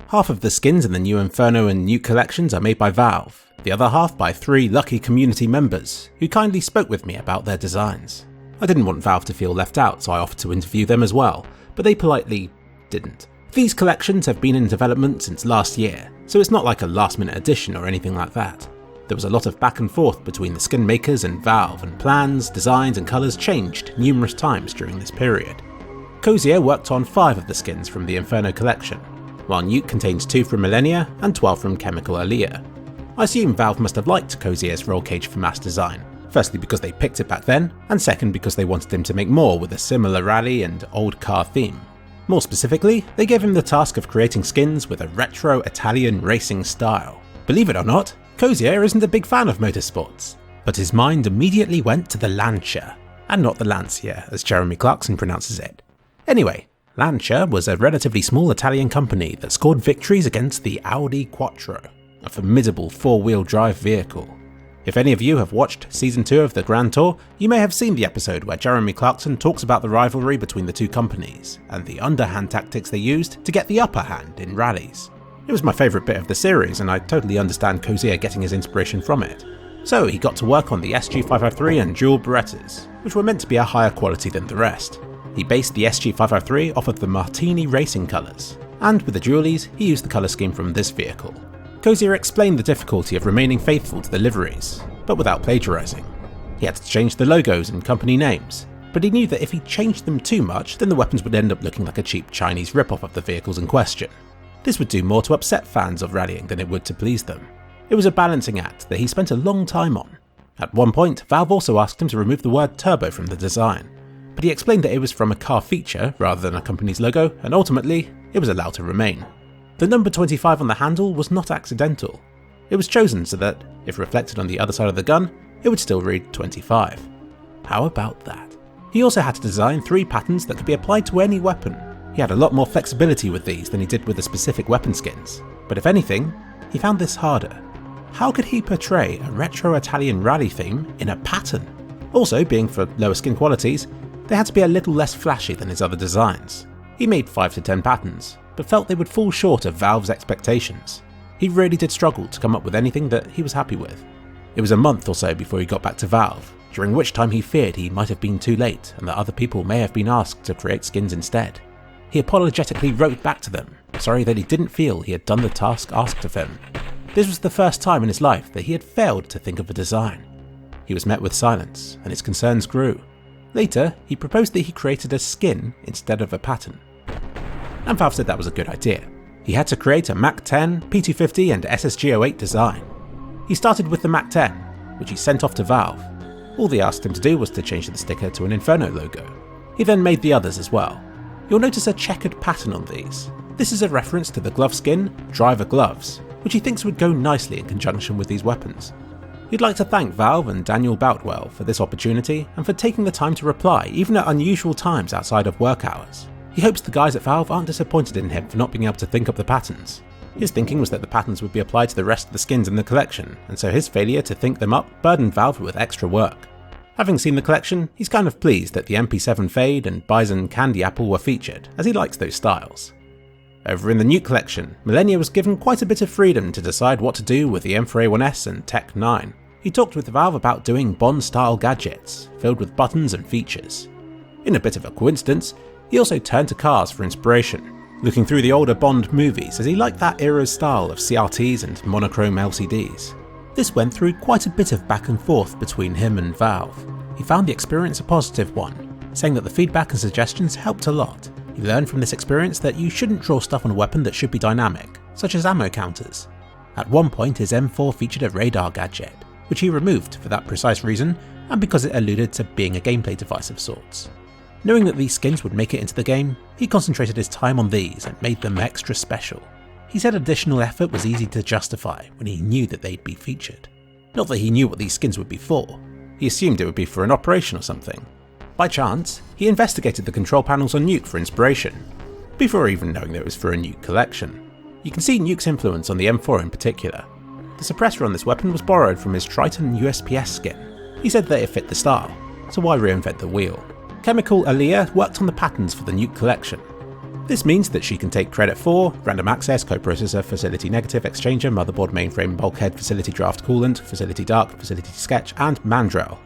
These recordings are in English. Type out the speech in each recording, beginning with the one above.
Half of the skins in the new Inferno and Nuke collections are made by Valve, the other half by 3 lucky community members who kindly spoke with me about their designs. I didn't want Valve to feel left out, so I offered to interview them as well, but they politely didn't. These collections have been in development since last year, so it's not like a last-minute addition or anything like that. There was a lot of back and forth between the skin makers and Valve, and plans, designs and colours changed numerous times during this period. Kosear worked on 5 of the skins from the Inferno collection, while Nuke contains 2 from Millenia and 12 from Chemical Alia. I assume Valve must have liked Kosear's roll cage for mass design, firstly because they picked it back then, and second because they wanted him to make more with a similar rally and old car theme. More specifically, they gave him the task of creating skins with a retro Italian racing style. Believe it or not, Kosear isn't a big fan of motorsports, but his mind immediately went to the Lancia, and not the Lancia as Jeremy Clarkson pronounces it. Anyway, Lancia was a relatively small Italian company that scored victories against the Audi Quattro, a formidable 4-wheel drive vehicle. If any of you have watched Season 2 of the Grand Tour, you may have seen the episode where Jeremy Clarkson talks about the rivalry between the 2 companies, and the underhand tactics they used to get the upper hand in rallies. It was my favourite bit of the series, and I totally understand Kosear getting his inspiration from it. So he got to work on the SG553 and dual Berettas, which were meant to be a higher quality than the rest. He based the SG553 off of the Martini racing colours, and with the dualies, he used the colour scheme from this vehicle. Kosear explained the difficulty of remaining faithful to the liveries, but without plagiarising. He had to change the logos and company names, but he knew that if he changed them too much, then the weapons would end up looking like a cheap Chinese rip-off of the vehicles in question. This would do more to upset fans of rallying than it would to please them. It was a balancing act that he spent a long time on. At one point, Valve also asked him to remove the word turbo from the design, but he explained that it was from a car feature rather than a company's logo, and ultimately, it was allowed to remain. The number 25 on the handle was not accidental. It was chosen so that, if reflected on the other side of the gun, it would still read 25. How about that? He also had to design 3 patterns that could be applied to any weapon. He had a lot more flexibility with these than he did with the specific weapon skins, but if anything, he found this harder. How could he portray a retro Italian rally theme in a pattern? Also, being for lower skin qualities, they had to be a little less flashy than his other designs. He made 5 to 10 patterns, but felt they would fall short of Valve's expectations. He really did struggle to come up with anything that he was happy with. It was a month or so before he got back to Valve, during which time he feared he might have been too late and that other people may have been asked to create skins instead. He apologetically wrote back to them, sorry that he didn't feel he had done the task asked of him. This was the first time in his life that he had failed to think of a design. He was met with silence, and his concerns grew. Later, he proposed that he created a skin instead of a pattern. And Valve said that was a good idea. He had to create a Mach 10, P250 and SSG08 design. He started with the Mach 10, which he sent off to Valve. All they asked him to do was to change the sticker to an Inferno logo. He then made the others as well. You'll notice a checkered pattern on these. This is a reference to the glove skin, Driver Gloves, which he thinks would go nicely in conjunction with these weapons. He'd like to thank Valve and Daniel Boutwell for this opportunity and for taking the time to reply even at unusual times outside of work hours. He hopes the guys at Valve aren't disappointed in him for not being able to think up the patterns. His thinking was that the patterns would be applied to the rest of the skins in the collection, and so his failure to think them up burdened Valve with extra work. Having seen the collection, he's kind of pleased that the MP7 Fade and Bison Candy Apple were featured, as he likes those styles. Over in the Nuke collection, Millenia was given quite a bit of freedom to decide what to do with the M4A1S and Tech 9. He talked with Valve about doing Bond-style gadgets, filled with buttons and features. In a bit of a coincidence, he also turned to cars for inspiration, looking through the older Bond movies as he liked that era's style of CRTs and monochrome LCDs. This went through quite a bit of back and forth between him and Valve. He found the experience a positive one, saying that the feedback and suggestions helped a lot. He learned from this experience that you shouldn't draw stuff on a weapon that should be dynamic, such as ammo counters. At one point his M4 featured a radar gadget, which he removed for that precise reason and because it alluded to being a gameplay device of sorts. Knowing that these skins would make it into the game, he concentrated his time on these and made them extra special. He said additional effort was easy to justify when he knew that they'd be featured. Not that he knew what these skins would be for, he assumed it would be for an operation or something. By chance, he investigated the control panels on Nuke for inspiration, before even knowing that it was for a Nuke collection. You can see Nuke's influence on the M4 in particular. The suppressor on this weapon was borrowed from his Triton USPS skin. He said that it fit the style, so why reinvent the wheel? Chemical Alia worked on the patterns for the Nuke collection. This means that she can take credit for random access, coprocessor, facility negative, exchanger, motherboard, mainframe, bulkhead, facility draft coolant, facility dark, facility sketch, and mandrel.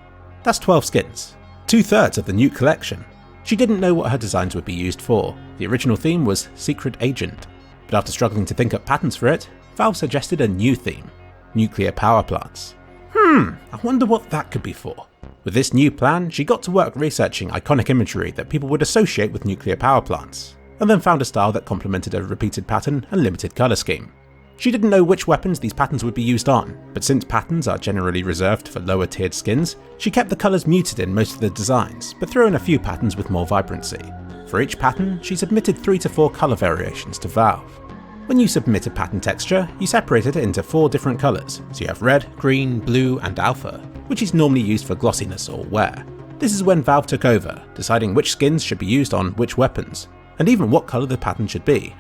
That's 12 skins. 2/3 of the Nuke collection. She didn't know what her designs would be used for. The original theme was Secret Agent, but after struggling to think up patterns for it, Valve suggested a new theme, nuclear power plants. I wonder what that could be for. With this new plan, she got to work researching iconic imagery that people would associate with nuclear power plants, and then found a style that complemented a repeated pattern and limited colour scheme. She didn't know which weapons these patterns would be used on, but since patterns are generally reserved for lower tiered skins, she kept the colours muted in most of the designs, but threw in a few patterns with more vibrancy. For each pattern, she submitted 3 to 4 colour variations to Valve. When you submit a pattern texture, you separate it into 4 different colours, so you have red, green, blue and alpha, which is normally used for glossiness or wear. This is when Valve took over, deciding which skins should be used on which weapons, and even what colour the pattern should be,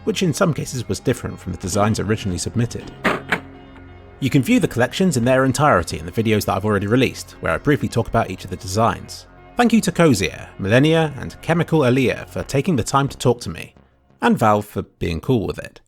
which in some cases was different from the designs originally submitted. You can view the collections in their entirety in the videos that I've already released, where I briefly talk about each of the designs. Thank you to Kosear, Millenia and Chemical Alia for taking the time to talk to me, and Valve for being cool with it.